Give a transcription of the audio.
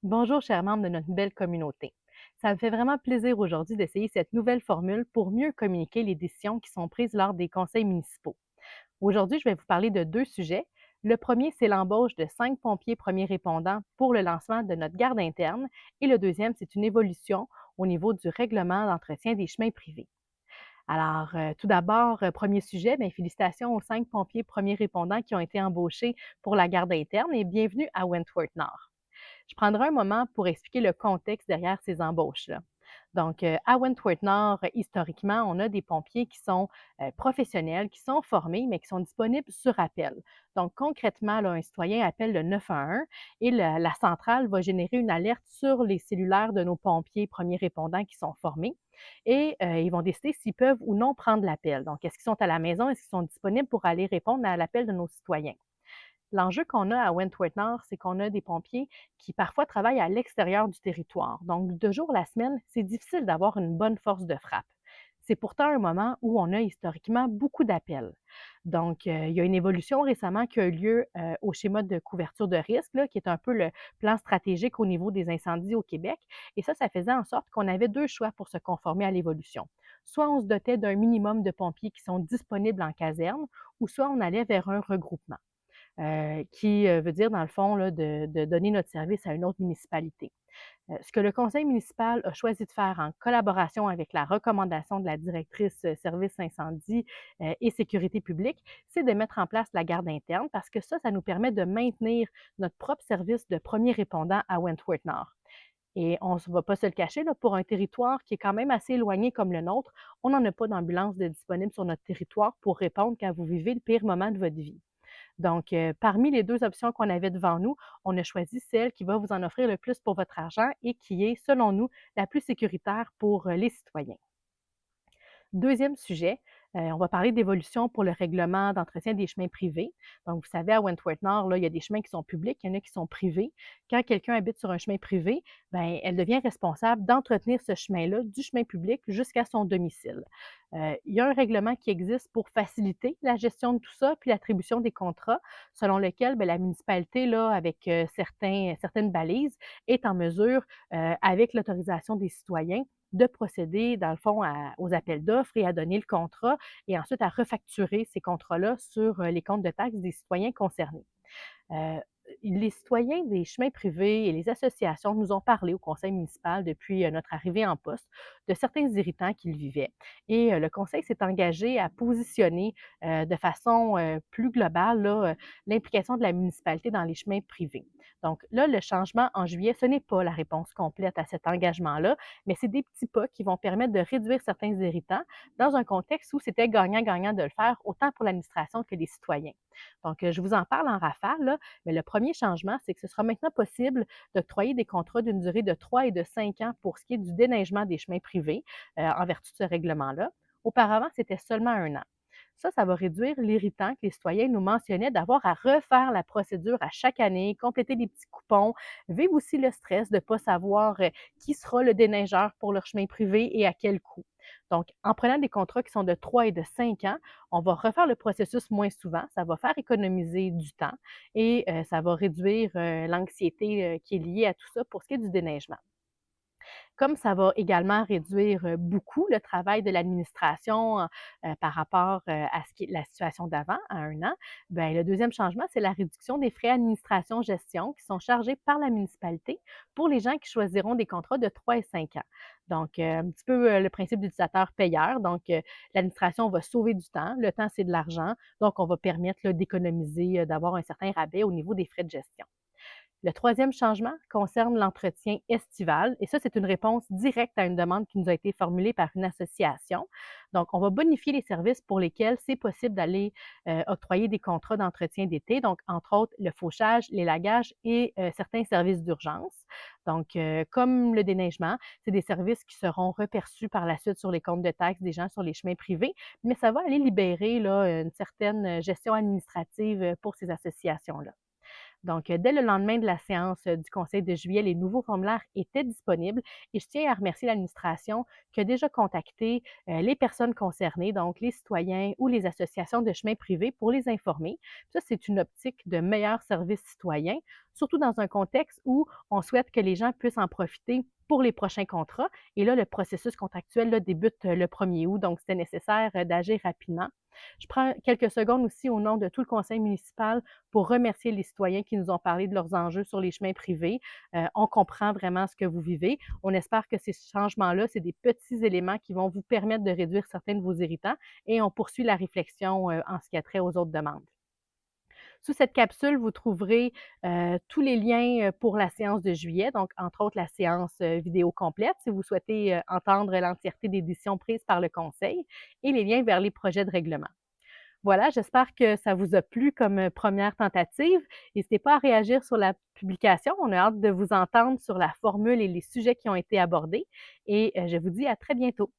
Bonjour, chers membres de notre belle communauté. Ça me fait vraiment plaisir aujourd'hui d'essayer cette nouvelle formule pour mieux communiquer les décisions qui sont prises lors des conseils municipaux. Aujourd'hui, je vais vous parler de deux sujets. Le premier, c'est l'embauche de 5 pompiers premiers répondants pour le lancement de notre garde interne. Et le deuxième, c'est une évolution au niveau du règlement d'entretien des chemins privés. Alors, tout d'abord, premier sujet, bien, félicitations aux 5 pompiers premiers répondants qui ont été embauchés pour la garde interne et bienvenue à Wentworth Nord. Je prendrai un moment pour expliquer le contexte derrière ces embauches-là. Donc, à Wentworth Nord, historiquement, on a des pompiers qui sont professionnels, qui sont formés, mais qui sont disponibles sur appel. Donc, concrètement, là, un citoyen appelle le 911 et la centrale va générer une alerte sur les cellulaires de nos pompiers premiers répondants qui sont formés et ils vont décider s'ils peuvent ou non prendre l'appel. Donc, est-ce qu'ils sont à la maison? Est-ce qu'ils sont disponibles pour aller répondre à l'appel de nos citoyens? L'enjeu qu'on a à Wentworth Nord, c'est qu'on a des pompiers qui parfois travaillent à l'extérieur du territoire. Donc, 2 jours la semaine, c'est difficile d'avoir une bonne force de frappe. C'est pourtant un moment où on a historiquement beaucoup d'appels. Donc, il y a une évolution récemment qui a eu lieu au schéma de couverture de risque, là, qui est un peu le plan stratégique au niveau des incendies au Québec. Et ça faisait en sorte qu'on avait deux choix pour se conformer à l'évolution. Soit on se dotait d'un minimum de pompiers qui sont disponibles en caserne, ou soit on allait vers un regroupement qui veut dire, dans le fond, là, de donner notre service à une autre municipalité. Ce que le conseil municipal a choisi de faire en collaboration avec la recommandation de la directrice service incendie et sécurité publique, c'est de mettre en place la garde interne parce que ça nous permet de maintenir notre propre service de premier répondant à Wentworth Nord. Et on ne va pas se le cacher, là, pour un territoire qui est quand même assez éloigné comme le nôtre, on n'en a pas d'ambulance de disponible sur notre territoire pour répondre quand vous vivez le pire moment de votre vie. Donc, parmi les 2 options qu'on avait devant nous, on a choisi celle qui va vous en offrir le plus pour votre argent et qui est, selon nous, la plus sécuritaire pour, les citoyens. Deuxième sujet, on va parler d'évolution pour le règlement d'entretien des chemins privés. Donc, vous savez, à Wentworth Nord, là, il y a des chemins qui sont publics, il y en a qui sont privés. Quand quelqu'un habite sur un chemin privé, ben, elle devient responsable d'entretenir ce chemin-là, du chemin public jusqu'à son domicile. Il y a un règlement qui existe pour faciliter la gestion de tout ça, puis l'attribution des contrats, selon lequel ben, la municipalité, là, avec certaines balises, est en mesure, avec l'autorisation des citoyens, de procéder, dans le fond, aux appels d'offres et à donner le contrat et ensuite à refacturer ces contrats-là sur les comptes de taxes des citoyens concernés. Euh, les citoyens des chemins privés et les associations nous ont parlé au conseil municipal depuis notre arrivée en poste de certains irritants qu'ils vivaient. Et le conseil s'est engagé à positionner de façon plus globale là, l'implication de la municipalité dans les chemins privés. Donc là, le changement en juillet, ce n'est pas la réponse complète à cet engagement-là, mais c'est des petits pas qui vont permettre de réduire certains irritants dans un contexte où c'était gagnant-gagnant de le faire, autant pour l'administration que les citoyens. Donc, je vous en parle en rafale, là, mais le premier changement, c'est que ce sera maintenant possible d'octroyer des contrats d'une durée de 3 et de 5 ans pour ce qui est du déneigement des chemins privés en vertu de ce règlement-là. Auparavant, c'était seulement 1 an. Ça va réduire l'irritant que les citoyens nous mentionnaient d'avoir à refaire la procédure à chaque année, compléter des petits coupons, vivre aussi le stress de ne pas savoir qui sera le déneigeur pour leur chemin privé et à quel coût. Donc, en prenant des contrats qui sont de 3 et de 5 ans, on va refaire le processus moins souvent, ça va faire économiser du temps et ça va réduire l'anxiété qui est liée à tout ça pour ce qui est du déneigement. Comme ça va également réduire beaucoup le travail de l'administration par rapport à ce qui est la situation d'avant, à 1 an, bien, le deuxième changement, c'est la réduction des frais administration-gestion qui sont chargés par la municipalité pour les gens qui choisiront des contrats de 3 et 5 ans. Donc, un petit peu le principe d'utilisateur-payeur. Donc, l'administration va sauver du temps. Le temps, c'est de l'argent. Donc, on va permettre là, d'économiser, d'avoir un certain rabais au niveau des frais de gestion. Le troisième changement concerne l'entretien estival et ça, c'est une réponse directe à une demande qui nous a été formulée par une association. Donc, on va bonifier les services pour lesquels c'est possible d'aller octroyer des contrats d'entretien d'été, donc entre autres le fauchage, l'élagage et certains services d'urgence. Donc, comme le déneigement, c'est des services qui seront reperçus par la suite sur les comptes de taxes des gens sur les chemins privés, mais ça va aller libérer là, une certaine gestion administrative pour ces associations-là. Donc, dès le lendemain de la séance du Conseil de juillet, les nouveaux formulaires étaient disponibles et je tiens à remercier l'administration qui a déjà contacté les personnes concernées, donc les citoyens ou les associations de chemins privés pour les informer. Ça, c'est une optique de meilleur service citoyen, surtout dans un contexte où on souhaite que les gens puissent en profiter pour les prochains contrats. Et là, le processus contractuel là, débute le 1er août, donc c'était nécessaire d'agir rapidement. Je prends quelques secondes aussi au nom de tout le conseil municipal pour remercier les citoyens qui nous ont parlé de leurs enjeux sur les chemins privés. On comprend vraiment ce que vous vivez. On espère que ces changements-là, c'est des petits éléments qui vont vous permettre de réduire certains de vos irritants et on poursuit la réflexion en ce qui a trait aux autres demandes. Sous cette capsule, vous trouverez tous les liens pour la séance de juillet, donc entre autres la séance vidéo complète si vous souhaitez entendre l'entièreté des décisions prises par le Conseil et les liens vers les projets de règlement. Voilà, j'espère que ça vous a plu comme première tentative. N'hésitez pas à réagir sur la publication. On a hâte de vous entendre sur la formule et les sujets qui ont été abordés. Et je vous dis à très bientôt.